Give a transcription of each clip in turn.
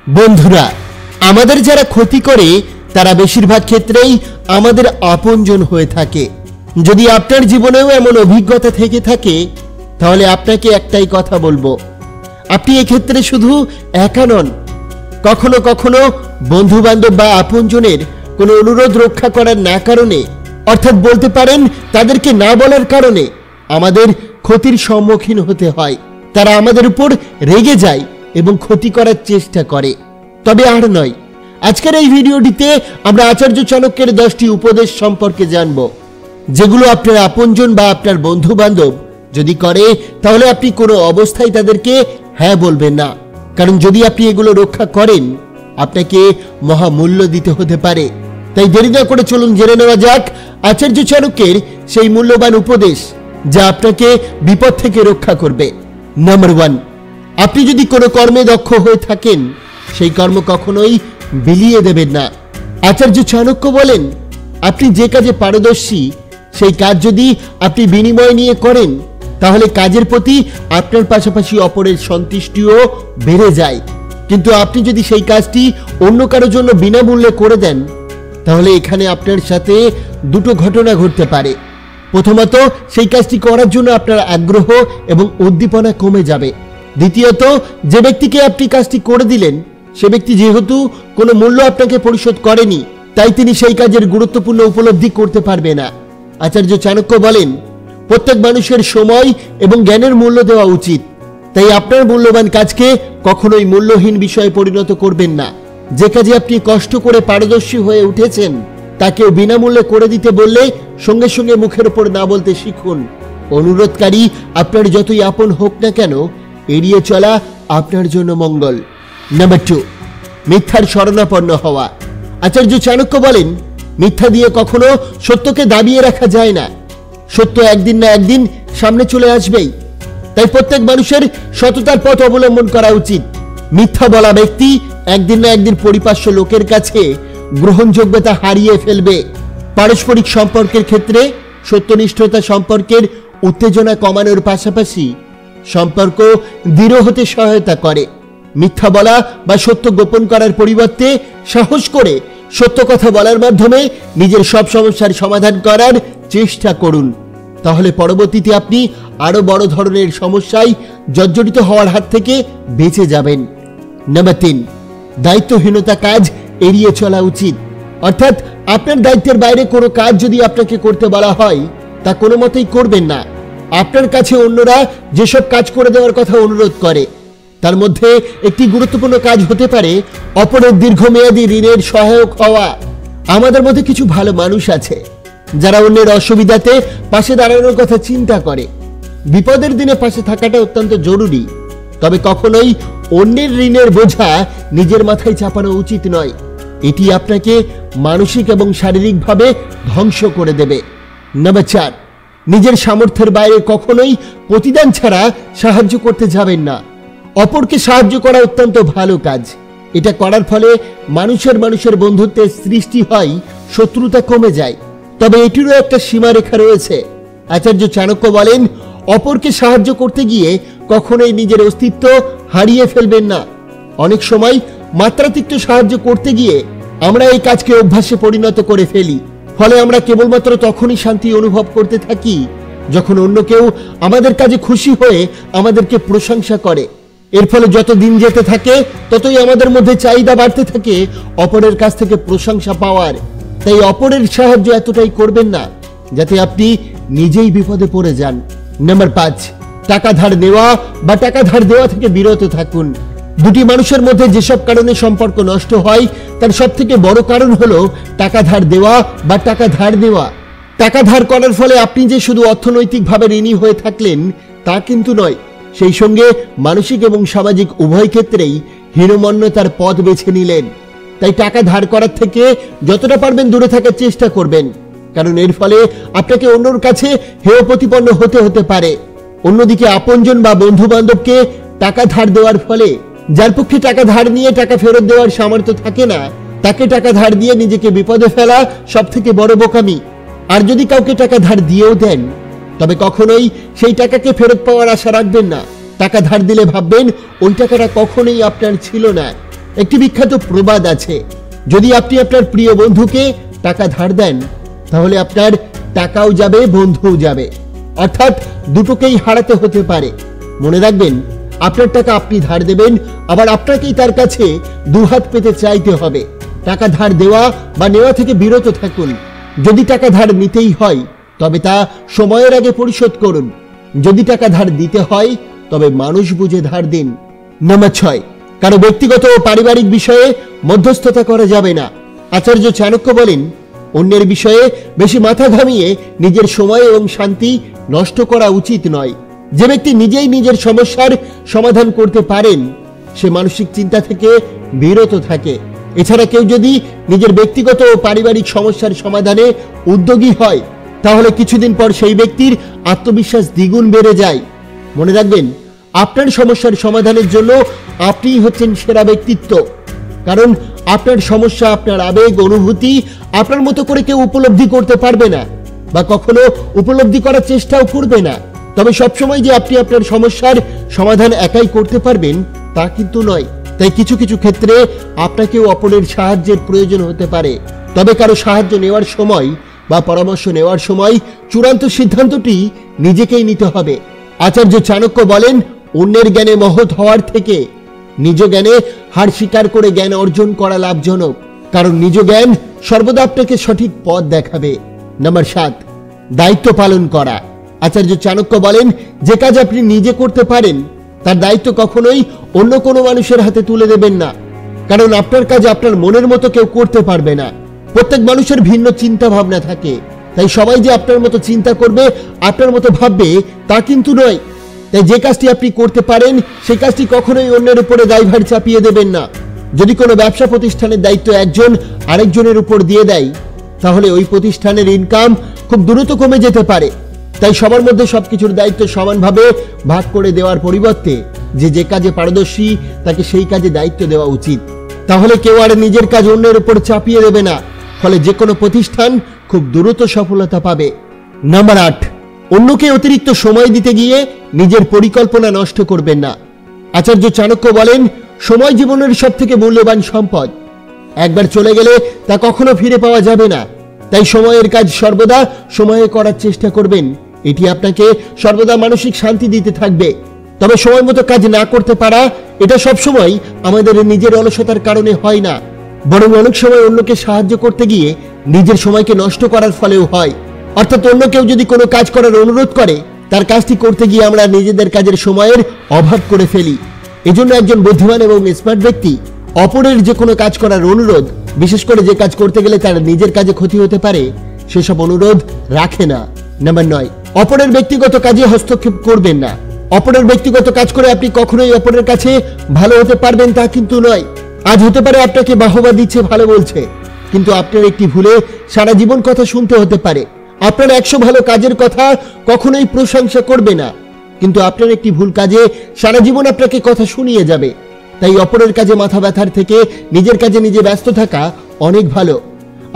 বন্ধুরা, আমাদের যারা ক্ষতি করে তারা বেশিরভাগ ক্ষেত্রেই আমাদের আপনজন হয়ে থাকে। যদি আপনার জীবনেও এমন অভিজ্ঞতা থেকে থাকে তাহলে আপনাকে একটাই কথা বলবো, আপনি এক্ষেত্রে শুধু একা নন। কখনো কখনো বন্ধু বান্ধব বা আপনজনের কোনো অনুরোধ রক্ষা করার না কারণে, অর্থাৎ বলতে পারেন তাদেরকে না বলার কারণে আমাদের ক্ষতির সম্মুখীন হতে হয়। তারা আমাদের উপর রেগে যায় এবং ক্ষতি করার চেষ্টা করে। তবে আর নয়, আজকের এই ভিডিওটিতে আমরা আচার্য চাণক্যের 10টি উপদেশ সম্পর্কে জানব, যেগুলো আপনার আপনজন বা আপনার বন্ধু বান্ধব যদি করে তাহলে আপনি কোনো অবস্থায় তাদেরকে হ্যাঁ বলবেন না। কারণ যদি আপনি এগুলো রক্ষা করেন আপনাকে মহামূল্য দিতে হতে পারে। তাই দেরি না করে চলুন জেনে নেওয়া যাক আচার্য চাণক্যের সেই মূল্যবান উপদেশ যা আপনাকে বিপদ থেকে রক্ষা করবে। নাম্বার 1, আপনি যদি কোনো কর্মে দক্ষ হয়ে থাকেন সেই কর্ম কখনোই বিলিয়ে দেবেন না। আচার্য চাণক্য বলেন, আপনি যে কাজে পারদর্শী সেই কাজ যদি আপনি বিনিময় নিয়ে করেন তাহলে কাজের প্রতি আপনার পাশাপাশি অপরের সন্তুষ্টিও বেড়ে যায়। কিন্তু আপনি যদি সেই কাজটি অন্য কারোর জন্য বিনামূল্যে করে দেন তাহলে এখানে আপনার সাথে দুটো ঘটনা ঘটতে পারে। প্রথমত, সেই কাজটি করার জন্য আপনার আগ্রহ এবং উদ্দীপনা কমে যাবে। দ্বিতীয়ত, যে ব্যক্তিকে আপনি কাজটি করে দিলেন সে ব্যক্তি যেহেতু কোনো মূল্য আপনাকে পরিশোধ করেনি তাই তিনি সেই কাজের গুরুত্বপূর্ণ উপলব্ধি করতে পারবে না। আচার্য চাণক্য বলেন, প্রত্যেক মানুষের সময় এবং জ্ঞানের মূল্য দেওয়া উচিত। তাই আপনার মূল্যবান কাজকে কখনোই মূল্যহীন বিষয়ে পরিণত করবেন না। যে কাজে আপনি কষ্ট করে পারদর্শী হয়ে উঠেছেন তাকেও বিনামূল্যে করে দিতে বললে সঙ্গে সঙ্গে মুখের উপর না বলতে শিখুন। অনুরোধকারী আপনার যতই আপন হোক না কেন এড়িয়ে চলা আপনার জন্য মঙ্গল। নাম্বার 2, মিথ্যার শরণাপন্ন হওয়া। আচার্য চাণক্য বলেন, মিথ্যা দিয়ে কখনো সত্যকে দাবিয়ে রাখা যায় না। সত্য একদিন না একদিন সামনে চলে আসবেই। তাই প্রত্যেক মানুষের সততার পথ অবলম্বন করা উচিত। মিথ্যা বলা ব্যক্তি একদিন না একদিন পরিপাস্য লোকের কাছে গ্রহণযোগ্যতা হারিয়ে ফেলবে। পারস্পরিক সম্পর্কের ক্ষেত্রে সত্যনিষ্ঠতা সম্পর্কের উত্তেজনা কমানোর পাশাপাশি সম্পর্ক দৃঢ় হতে সহায়তা করে। মিথ্যা বলা বা সত্য গোপন করার পরিবর্তে সাহস করে সত্য কথা বলার মাধ্যমে নিজের সব সমস্যার সমাধান করার চেষ্টা করুন। তাহলে পরবর্তীতে আপনি আরো বড় ধরনের সমস্যায় জর্জরিত হওয়ার হাত থেকে বেঁচে যাবেন। নাম্বার 3, দায়িত্বহীনতা কাজ এড়িয়ে চলা উচিত। অর্থাৎ আপনার দায়িত্বের বাইরে কোনো কাজ যদি আপনাকে করতে বলা হয় তা কোনো মতেই করবেন না। আপনার কাছে অন্যরা যেসব কাজ করে দেওয়ার কথা অনুরোধ করে তার মধ্যে একটি গুরুত্বপূর্ণ কাজ হতে পারে অপরের দীর্ঘমেয়াদী ঋণের সহায়ক হওয়া। আমাদের মধ্যে কিছু ভালো মানুষ আছে যারা অন্যের অসুবিধাতে পাশে দাঁড়ানোর কথা চিন্তা করে। বিপদের দিনে পাশে থাকাটা অত্যন্ত জরুরি, তবে কখনোই অন্যের ঋণের বোঝা নিজের মাথায় চাপানো উচিত নয়। এটি আপনাকে মানসিক এবং শারীরিকভাবে ধ্বংস করে দেবে। নাম্বার 4, নিজের সামর্থ্যের বাইরে কখনোই প্রতিদান ছাড়া সাহায্য করতে যাবেন না। অপরকে সাহায্য করা অত্যন্ত ভালো কাজ। এটা করার ফলে মানুষের বন্ধুত্বের সৃষ্টি হয়, শত্রুতা কমে যায়। তবে এটিরও একটা সীমারেখা রয়েছে। আচার্য চাণক্য বলেন, অপরকে সাহায্য করতে গিয়ে কখনোই নিজের অস্তিত্ব হারিয়ে ফেলবেন না। অনেক সময় মাত্রাতিরিক্ত সাহায্য করতে গিয়ে আমরা এই কাজকে অভ্যাসে পরিণত করে ফেলি। ফলে আমরা কেবলমাত্র তখনই শান্তি অনুভব করতে থাকি যখন অন্য কেউ আমাদের কাজে খুশি হয়ে আমাদেরকে প্রশংসা করে। এর ফলে যত দিন যেতে থাকে ততই আমাদের মধ্যে চাহিদা বাড়তে থাকে অপরের কাছ থেকে প্রশংসা পাওয়ার। তাই অপরের সাহায্য এতটাই করবেন না যাতে আপনি নিজেই বিপদে পড়ে যান। নাম্বার 5, টাকা ধার নেওয়া বা টাকা ধার দেওয়া থেকে বিরত থাকুন। দুটি মানুষের মধ্যে যেসব কারণে সম্পর্ক নষ্ট হয় তার সব থেকে বড় কারণ হলো টাকা ধার দেওয়া বা টাকা ধার দেওয়া। টাকা ধার করার ফলে আপনি যে শুধু অর্থনৈতিকভাবে ঋণী হয়ে থাকলেন তা কিন্তু নয়, সেই সঙ্গে মানসিক এবং সামাজিক উভয় ক্ষেত্রেই হীনমন্যতার পথ বেছে নিলেন। তাই টাকা ধার করার থেকে যতটা পারবেন দূরে থাকার চেষ্টা করবেন, কারণ এর ফলে আপনাকে অন্যর কাছে হেয় প্রতিপন্ন হতে পারে। অন্যদিকে আপনজন বা বন্ধু বান্ধবকে টাকা ধার দেওয়ার ফলে যার পক্ষে টাকা ধার নিয়ে টাকা ফেরত দেওয়ার সামর্থ্য থাকে না তাকে টাকা ধার দিয়ে নিজেকে বিপদে ফেলা সব থেকে বড় বোকামি। আর যদি কাউকে টাকা ধার দিয়েও দেন তবে কখনোই সেই টাকাকে ফেরত পাওয়ার আশা রাখবেন না। টাকা ধার দিলে ভাববেন ওই টাকাটা কখনোই আপনার ছিল না। একটি বিখ্যাত প্রবাদ আছে, যদি আপনি আপনার প্রিয় বন্ধুকে টাকা ধার দেন তাহলে আপনার টাকাও যাবে, বন্ধুও যাবে, অর্থাৎ দুটোকেই হারাতে হতে পারে। মনে রাখবেন, আপনার টাকা আপনি ধার দেবেন, আবার আপনাকেই তার কাছে দুহাত পেতে চাইতে হবে। টাকা ধার দেওয়া বা নেওয়া থেকে বিরত থাকুন। যদি টাকা ধার নিতেই হয় তবে তা সময়ের আগে পরিশোধ করুন। যদি টাকা ধার দিতে হয় তবে মানুষ বুঝে ধার দিন। নাম্বার 6, কারো ব্যক্তিগত ও পারিবারিক বিষয়ে মধ্যস্থতা করা যাবে না। আচার্য চাণক্য বলেন, অন্যের বিষয়ে বেশি মাথা ঘামিয়ে নিজের সময় এবং শান্তি নষ্ট করা উচিত নয়। যে ব্যক্তি নিজেই নিজের সমস্যার সমাধান করতে পারেন সে মানসিক চিন্তা থেকে বিরত থাকে। এছাড়া কেউ যদি নিজের ব্যক্তিগত ও পারিবারিক সমস্যার সমাধানে উদ্যোগী হয় তাহলে কিছুদিন পর সেই ব্যক্তির আত্মবিশ্বাস দ্বিগুণ বেড়ে যায়। মনে রাখবেন, আপনার সমস্যার সমাধানের জন্য আপনিই হচ্ছেন সেরা ব্যক্তিত্ব, কারণ আপনার সমস্যা, আপনার আবেগ, অনুভূতি আপনার মতো করে কেউ উপলব্ধি করতে পারবে না বা কখনো উপলব্ধি করার চেষ্টাও করবে না। তবে সবসময় যে আপনি আপনার সমস্যার সমাধান একাই করতে পারবেন তা কিন্তু নয়। তাই কিছু কিছু ক্ষেত্রে আপনাকেও অপরের সাহায্যের প্রয়োজন হতে পারে। তবে কারো সাহায্য নেওয়ার সময় বা পরামর্শ নেওয়ার সময় চূড়ান্ত সিদ্ধান্তটি নিজেকেই নিতে হবে। আচার্য চাণক্য বলেন, অন্যের জ্ঞানে মহৎ হওয়ার থেকে নিজ জ্ঞানে হার স্বীকার করে জ্ঞান অর্জন করা লাভজনক, কারণ নিজ জ্ঞান সর্বদা আপনাকে সঠিক পথ দেখাবে। নাম্বার 7, দায়িত্ব পালন করা। আচার্য চাণক্য বলেন, যে কাজ আপনি নিজে করতে পারেন তার দায়িত্ব কখনোই অন্য কোনো মানুষের হাতে তুলে দেবেন না, কারণ আপনার কাজ আপনার মনের মতো কেউ করতে পারবে না। প্রত্যেক মানুষের ভিন্ন চিন্তা ভাবনা থাকে, তাই সবাই যে আপনার মতো চিন্তা করবে, আপনার মতো ভাববে তা কিন্তু নয়। তাই যে কাজটি আপনি করতে পারেন সেই কাজটি কখনোই অন্যের উপরে দায়ভার চাপিয়ে দেবেন না। যদি কোনো ব্যবসা প্রতিষ্ঠানের দায়িত্ব একজন আরেকজনের উপর দিয়ে দেয় তাহলে ওই প্রতিষ্ঠানের ইনকাম খুব দ্রুত কমে যেতে পারে। তাই সবার মধ্যে সবকিছুর দায়িত্ব সমানভাবে ভাগ করে দেওয়ার পরিবর্তে যে কাজে পারদর্শী তাকে সেই কাজে দায়িত্ব দেওয়া উচিত। তাহলে কেউ আর নিজের কাজ অন্যের উপর চাপিয়ে দেবে না, ফলে যে কোনো প্রতিষ্ঠান খুব দ্রুত সফলতা পাবে। নাম্বার 8, অন্যকে অতিরিক্ত সময় দিতে গিয়ে নিজের পরিকল্পনা নষ্ট করবেন না। আচার্য চাণক্য বলেন, সময় জীবনের সবথেকে মূল্যবান সম্পদ। একবার চলে গেলে তা কখনো ফিরে পাওয়া যাবে না। তাই সময়ের কাজ সর্বদা সময়ে করার চেষ্টা করবেন। এটি আপনাকে সর্বদা মানসিক শান্তি দিতে থাকবে। তবে সময় মতো কাজ না করতে পারা এটা সবসময় আমাদের নিজের অলসতার কারণে হয় না, বরং অনেক সময় অন্যকে সাহায্য করতে গিয়ে নিজের সময়কে নষ্ট করার ফলেও হয়। অর্থাৎ অন্য কেউ যদি কোনো কাজ করার অনুরোধ করে তার কাজটি করতে গিয়ে আমরা নিজেদের কাজের সময়ের অভাব করে ফেলি। এজন্য একজন বুদ্ধিমান এবং স্মার্ট ব্যক্তি অপরের যে কোনো কাজ করার অনুরোধ, বিশেষ করে যে কাজ করতে গেলে তার নিজের কাজে ক্ষতি হতে পারে, সেসব অনুরোধ রাখে না। নাম্বার 9, অপরের ব্যক্তিগত কাজে হস্তক্ষেপ করবেন না। অপরের ব্যক্তিগত কাজ করে আপনি কখনোই অপরের কাছে ভালো হতে পারবেন তা কিন্তু নয়। আজ হতে পারে আপনাকে বাহবা দিচ্ছে, ভালো বলছে, কিন্তু আপনার একটি ভুলে সারা জীবন কথা শুনতে হতে পারে। আপনার 100 ভালো কাজের কথা কখনোই প্রশংসা করবে না, কিন্তু আপনার একটি ভুল কাজে সারা জীবন আপনাকে কথা শুনিয়ে যাবে। তাই অপরের কাজে মাথা ব্যথার থেকে নিজের কাজে নিজে ব্যস্ত থাকা অনেক ভালো।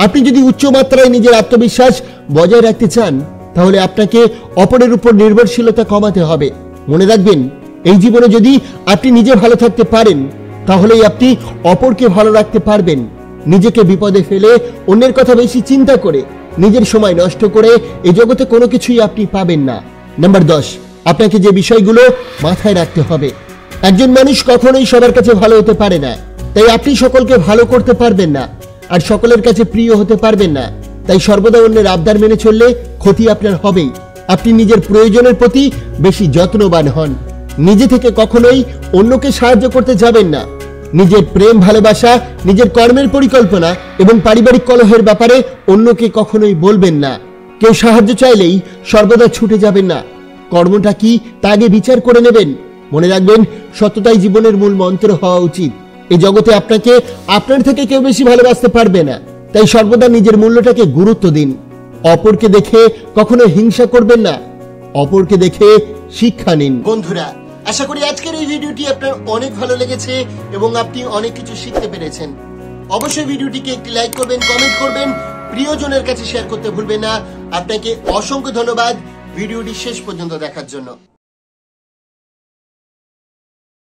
আপনি যদি উচ্চ মাত্রায় নিজের আত্মবিশ্বাস বজায় রাখতে চান তাহলে আপনাকে অপরের উপর নির্ভরশীলতা কমাতে হবে। মনে রাখবেন, এই জীবনে যদি আপনি নিজে ভালো থাকতে পারেন তাহলেই আপনি অপরকে ভালো রাখতে পারবেন। নিজেকে বিপদে ফেলে অন্যের কথা বেশি চিন্তা করে নিজের সময় নষ্ট করে এই জগতে কোনো কিছুই আপনি পাবেন না। নাম্বার 10, আপনাকে যে বিষয়গুলো মাথায় রাখতে হবে। একজন মানুষ কখনোই সবার কাছে ভালো হতে পারে না, তাই আপনি সকলকে ভালো করতে পারবেন না আর সকলের কাছে প্রিয় হতে পারবেন না। তাই সর্বদা অন্যের আবদার মেনে চললে ক্ষতি আপনার হবেই। আপনি নিজের প্রয়োজনের প্রতি বেশি যত্নবান হন। নিজে থেকে কখনোই অন্যকে সাহায্য করতে যাবেন না। নিজের প্রেম, ভালোবাসা, নিজের কর্মের পরিকল্পনা এবং পারিবারিক কলহের ব্যাপারে অন্যকে কখনোই বলবেন না। কেউ সাহায্য চাইলেই সর্বদা ছুটে যাবেন না। কর্মটা কি তা আগে বিচার করে নেবেন। মনে রাখবেন, সততাই জীবনের মূল মন্ত্র হওয়া উচিত। এই জগতে আপনাকে আপনার থেকে কেউ বেশি ভালোবাসতে পারবে না, তাই সর্বদা নিজের মূল্যটাকে গুরুত্ব দিন। অপরকে দেখে কখনো হিংসা করবেন না, অপরকে দেখে শিক্ষা নিন। বন্ধুরা, আশা করি আজকের এই ভিডিওটি আপনার অনেক ভালো লেগেছে এবং আপনি অনেক কিছু শিখতে পেরেছেন। অবশ্যই ভিডিওটিকে একটি লাইক করবেন, কমেন্ট করবেন, প্রিয়জনের কাছে শেয়ার করতে ভুলবেন না। আপনাকে অসংখ্য ধন্যবাদ ভিডিওটি শেষ পর্যন্ত দেখার জন্য।